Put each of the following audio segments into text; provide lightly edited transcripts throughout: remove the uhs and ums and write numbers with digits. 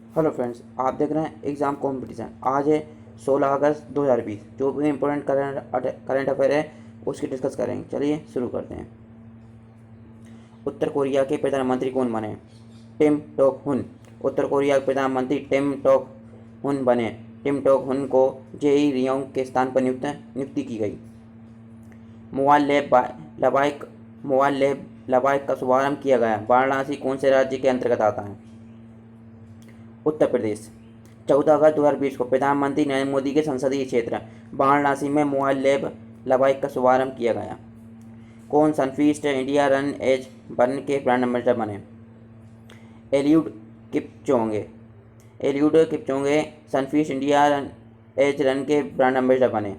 Hello friends, आप देख रहे हैं एग्ज़ाम कंपटीशन। आज है 16 अगस्त 2020। जो भी इम्पोर्टेंट करंट अफेयर है उसकी डिस्कस करेंगे। चलिए शुरू करते हैं। उत्तर कोरिया के प्रधानमंत्री कौन बने? टिम टोक हुन। उत्तर कोरिया के प्रधानमंत्री टिम टोक हुन बने। टिम टोक हुन को जेई रियोंग के स्थान पर नियुक्ति की गई। मोबाइल लैब लबाइक मोबाइल लैब लबाइक का शुभारंभ किया गया। वाराणसी कौन से राज्य के अंतर्गत आता है? उत्तर प्रदेश। 14 अगस्त 2020 को प्रधानमंत्री नरेंद्र मोदी के संसदीय क्षेत्र वाराणसी में मोबाइल लैब लबाइक का शुभारंभ किया गया। कौन Sunfeast India run as one के ब्रांड एम्बेसडर बने? Eliud Kipchoge. Eliud Kipchoge Sunfeast India run के ब्रांड एम्बेसडर बने।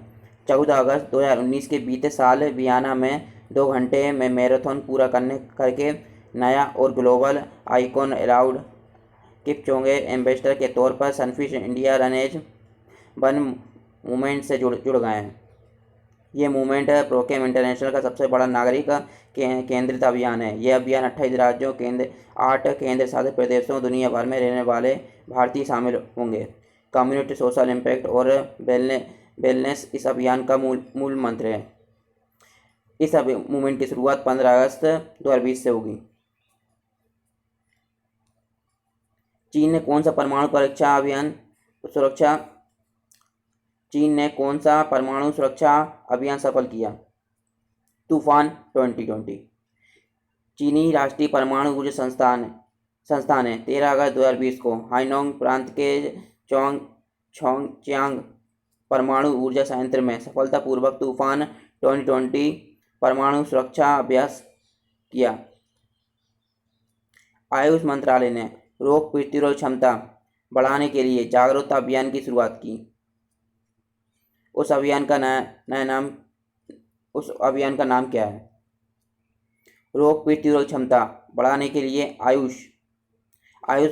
14 अगस्त 2019 के बीते साल वियना में 2 घंटे में मैराथन पूरा करके नया और ग्लोबल आइकॉन एलाउड किपचोंगे एम्बेसडर के तौर पर सनफिश इंडिया रनेज वन मूवमेंट से जुड़ गए हैं। ये मूवमेंट प्रोकेम इंटरनेशनल का सबसे बड़ा नागरिक केंद्रित अभियान है। यह अभियान 28 राज्यों 8 केंद्र शासित प्रदेशों दुनिया भर में रहने वाले भारतीय शामिल होंगे। कम्युनिटी सोशल इम्पैक्ट और वेलनेस इस अभियान का मूल मंत्र है। इस मूवमेंट की शुरुआत 15 अगस्त 2020 से होगी। चीन ने कौन सा परमाणु सुरक्षा अभियान सफल किया? तूफान 2020। चीनी राष्ट्रीय परमाणु ऊर्जा संस्थान ने 13 अगस्त 2020 को हाइनोंग प्रांत के चोंगचियांग परमाणु ऊर्जा संयंत्र में सफलतापूर्वक तूफान 2020 परमाणु सुरक्षा अभ्यास किया। आयुष मंत्रालय ने रोग प्रतिरोध क्षमता बढ़ाने के लिए जागरूकता अभियान की शुरुआत की। उस अभियान का नाम क्या है? रोग प्रतिरोध क्षमता बढ़ाने के लिए आयुष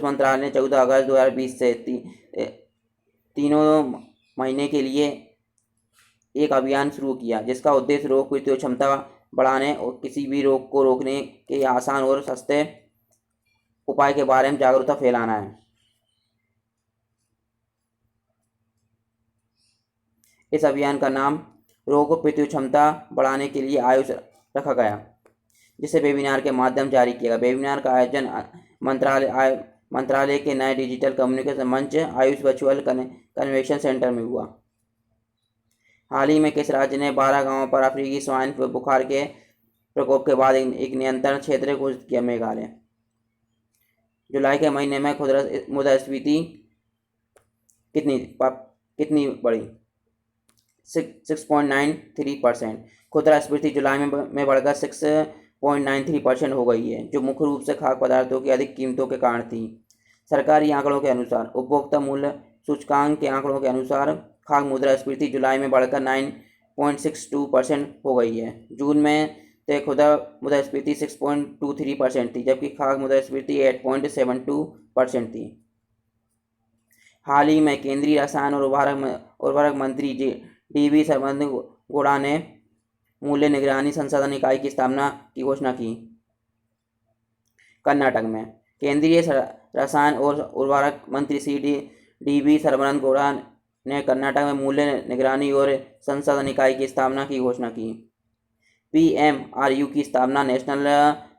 मंत्रालय ने 14 अगस्त 2020 से तीनों महीने के लिए एक अभियान शुरू किया, जिसका उद्देश्य रोग प्रतिरोध क्षमता बढ़ाने और किसी भी रोग को रोकने के आसान और सस्ते उपाय के बारे में जागरूकता फैलाना है। इस अभियान का नाम रोग प्रतिरोध क्षमता बढ़ाने के लिए आयुष रखा गया, जिसे वेबिनार के माध्यम जारी किया गया। वेबिनार का आयोजन मंत्रालय के नए डिजिटल कम्युनिकेशन मंच आयुष वर्चुअल कन्वेंशन सेंटर में हुआ। हाल ही में किस राज्य ने 12 गांवों पर अफ्रीकी स्वाइन बुखार के प्रकोप के बाद एक नियंत्रण क्षेत्र घोषित किया? मेघालय। जुलाई के महीने में खुदरा मुद्रास्फीति कितनी बढ़ी? 6.93%। खुदरास्फीति जुलाई में बढ़कर 6.93% हो गई है, जो मुख्य रूप से खाद्य पदार्थों की अधिक कीमतों के कारण थी। सरकारी आंकड़ों के अनुसार उपभोक्ता मूल्य सूचकांक के आंकड़ों के अनुसार खाद्य मुद्रास्फीति जुलाई में बढ़कर 9.62% हो गई है। जून में तय खुदरा मुद्रास्फीति 6.23% थी, जबकि खाद्य मुद्रास्फीति 8.72% थी। हाल ही में केंद्रीय रसायन और उर्वरक मंत्री डी.वी. सदानंद गौड़ा ने मूल्य निगरानी संसाधन इकाई की स्थापना की घोषणा की। कर्नाटक में केंद्रीय रसायन और उर्वरक मंत्री डी.वी. सदानंद गौड़ा ने कर्नाटक में मूल्य निगरानी और संसाधन इकाई की स्थापना की घोषणा की। पीएमआरयू की स्थापना नेशनल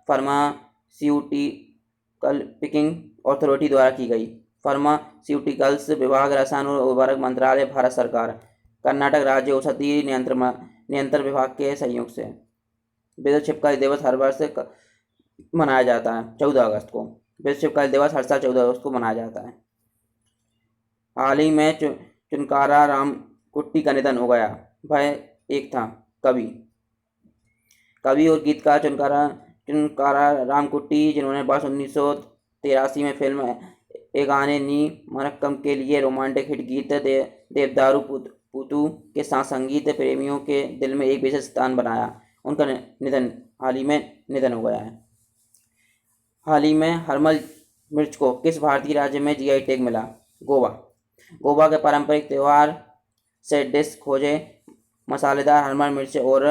फार्मास्यूटिकल पिकिंग अथॉरिटी द्वारा की गई। फार्मास्यूटिकल्स विभाग, रसायन और उर्वरक मंत्रालय, भारत सरकार, कर्नाटक राज्य औषधि नियंत्रण विभाग के सहयोग से। विश्व छिपकली दिवस हर वर्ष मनाया जाता है 14 अगस्त को। विश्व छिपकली दिवस हर साल 14 अगस्त को मनाया जाता है। हाल ही में चुनकारा राम कुट्टी का निधन हो गया। वह एक था कवि और गीतकार चुनकारा राम कुट्टी, जिन्होंने वर्ष 1983 में फिल्म एगाने नी मरक्कम के लिए रोमांटिक हिट गीत देवदारू पुतू के साथ संगीत प्रेमियों के दिल में एक विशेष स्थान बनाया। उनका हाल ही में निधन हो गया है। हाल ही में हरमल मिर्च को किस भारतीय राज्य में जीआई टैग मिला? गोवा के पारंपरिक त्यौहार से डिश खोजे मसालेदार हरमल मिर्च और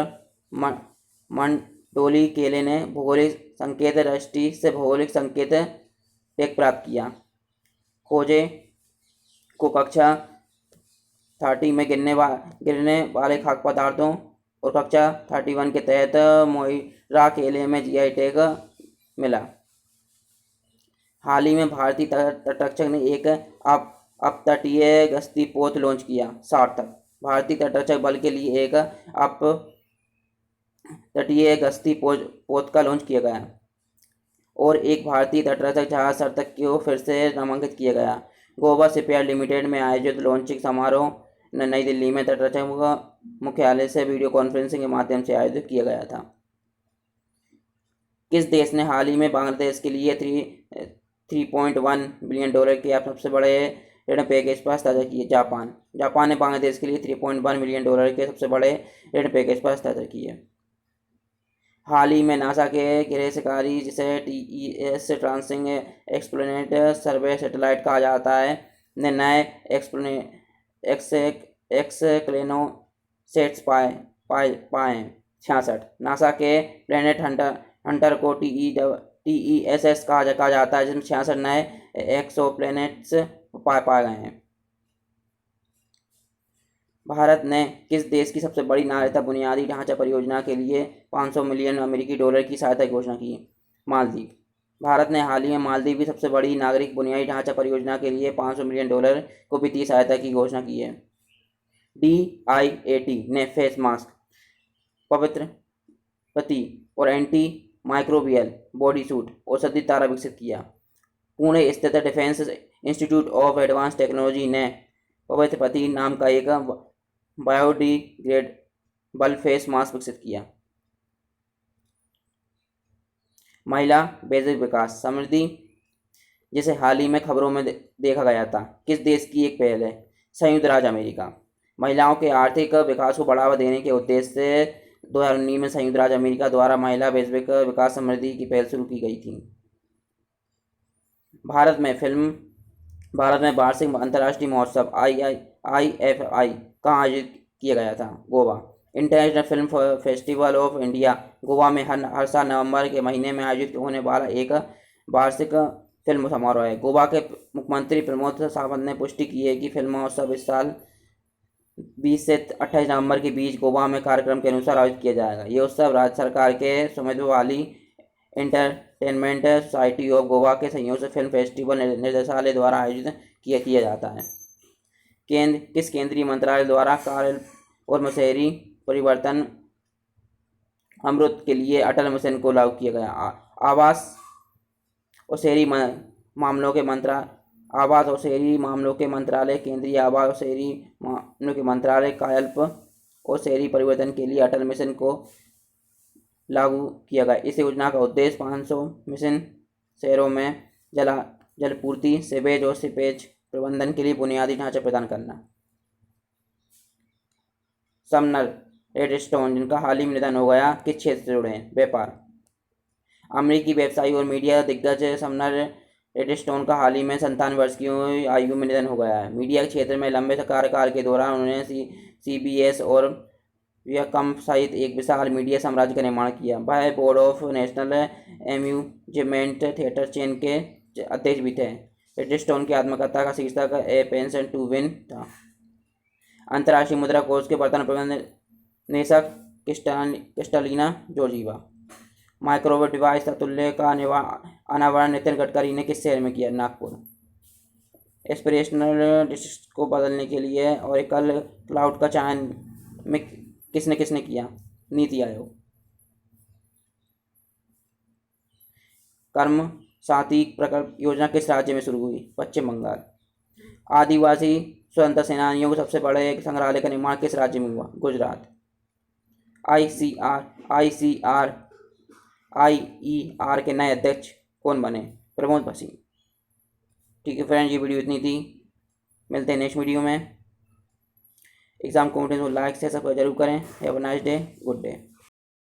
मंडोली केले ने भौगोलिक संकेत दृष्टि से भौगोलिक संकेत टैग प्राप्त किया। खोजे को कक्षा 30 में गिरने वाले खाद्य पदार्थों और कक्षा 31 के तहत मोइरा केले में जीआई टैग मिला। हाल ही में भारतीय तटरक्षक ने एक अपतटीय गश्ती पोत लॉन्च किया। सार्थक। भारतीय तटरक्षक बल के लिए एक अपतटीय गश्ती पोत का लॉन्च किया गया और एक भारतीय तटरक्षक जहाज सार्थक को फिर से नामांकित किया गया। गोवा शिपयार्ड लिमिटेड में आयोजित लॉन्चिंग समारोह नई दिल्ली में तटरक्षक मुख्यालय से वीडियो कॉन्फ्रेंसिंग के माध्यम से आयोजित किया गया था। किस देश ने हाल ही में बांग्लादेश के लिए 3.1 बिलियन डॉलर के सबसे बड़े ऋण पैकेज पर हस्ताक्षर किए? जापान। जापान ने बांग्लादेश के लिए 3.1 बिलियन डॉलर के सबसे बड़े ऋण पैकेज पर हस्ताक्षर किए। हाल ही में नासा के गृह शिकारी, जिसे TES ट्रांसिंग एक्सप्लेनेट सर्वे सैटेलाइट कहा जाता है, ने नए एक्सक्लेनोसेट्स पाए 66। नासा के प्लैनेट हंटर को TESS कहा जाता है, जिसमें 66 नए एक्सोप्लैनेट्स पाए गए हैं। भारत ने किस देश की सबसे बड़ी नागरिकता बुनियादी ढांचा परियोजना के लिए 500 मिलियन अमेरिकी डॉलर की सहायता की घोषणा की? मालदीव। भारत ने हाल ही में मालदीव की सबसे बड़ी नागरिक बुनियादी ढांचा परियोजना के लिए 500 मिलियन डॉलर को वित्तीय सहायता की घोषणा की है। DIAT ने फेस मास्क, पवित्र पति और एंटी माइक्रोबियल बॉडी सूट औषधि तारा विकसित किया। पुणे स्थित defence institute of advance technology ने पवित्र पति नाम का एक बायोडिग्रेडेबल फेस मास्क विकसित किया। महिला बेसिक विकास समृद्धि, जिसे हाल ही में खबरों में देखा गया था, किस देश की एक पहल है? संयुक्त राज्य अमेरिका। महिलाओं के आर्थिक विकास को बढ़ावा देने के उद्देश्य से 2019 में संयुक्त राज्य अमेरिका द्वारा महिला वैश्विक विकास समृद्धि की पहल शुरू की गई थी। भारत में वार्षिक अंतर्राष्ट्रीय महोत्सव IFI कहाँ आयोजित किया गया था? Goa. International film festival of India Goa में हर साल नवंबर के महीने में आयोजित होने वाला एक वार्षिक फिल्म समारोह है। गोवा के मुख्यमंत्री प्रमोद सावंत ने पुष्टि की है कि फिल्म महोत्सव इस साल 20 से 28 नवंबर के बीच गोवा में कार्यक्रम के अनुसार आयोजित किया जाएगा। ये उत्सव राज्य सरकार के स्वामित्व वाली एंटरटेनमेंट सोसाइटी ऑफ गोवा के सहयोग से फिल्म फेस्टिवल निर्देशालय द्वारा आयोजित किया जाता है। किस केंद्रीय मंत्रालय द्वारा कार्य और शहरी परिवर्तन अमृत के लिए अटल मिशन को लागू किया गया? आवास और शहरी मामलों के मंत्रालय, केंद्रीय आवास और शहरी मामलों के मंत्रालय कायाकल्प और शहरी परिवर्तन के लिए अटल मिशन को लागू किया गया। इस योजना का उद्देश्य 500 मिशन शहरों में जलपूर्ति, सीवेज और सीपेज प्रबंधन के लिए बुनियादी ढांचा प्रदान करना। समनर रेडस्टोन, जिनका हाल ही में निधन हो गया, किस क्षेत्र से जुड़े हैं? व्यापार। अमेरिकी व्यवसायी और मीडिया दिग्गज समनर रेडस्टोन का हाल ही में 57 वर्ष की आयु में निधन हो गया है। मीडिया के क्षेत्र में लंबे कार्यकाल के दौरान उन्होंने CBS और वियाकम सहित एक विशाल मीडिया साम्राज्य का निर्माण किया। वह board of national amusement theatre chain के अध्यक्ष भी थे। रेडस्टोन की आत्मकथा का शीर्षक ए पेंशन टू विन था। अंतर्राष्ट्रीय मुद्रा कोष के वर्तमान प्रबंधन निदेशक क्रिस्टलिना जॉर्जीवा। माइक्रोवेव डिवाइस तुल्य का अनावरण नितिन गडकरी ने किस शहर में किया? नागपुर। एस्पिरेशनल डिस्ट्रिक्ट को बदलने के लिए और एकल क्लाउड का चयन में किसने किया? नीति आयोग। कर्म साथी प्रकल्प योजना किस राज्य में शुरू हुई? पश्चिम बंगाल। आदिवासी स्वतंत्रता सेनानियों के सबसे बड़े संग्रहालय का निर्माण किस राज्य में हुआ? गुजरात। IER के नए अध्यक्ष कौन बने? प्रमोद भसीन। ठीक है फ्रेंड्स, ये वीडियो इतनी थी। मिलते हैं नेक्स्ट वीडियो में। एग्जाम कॉन्फिडेंस को लाइक से सब्सक्राइब जरूर करें। Have a nice day, good day.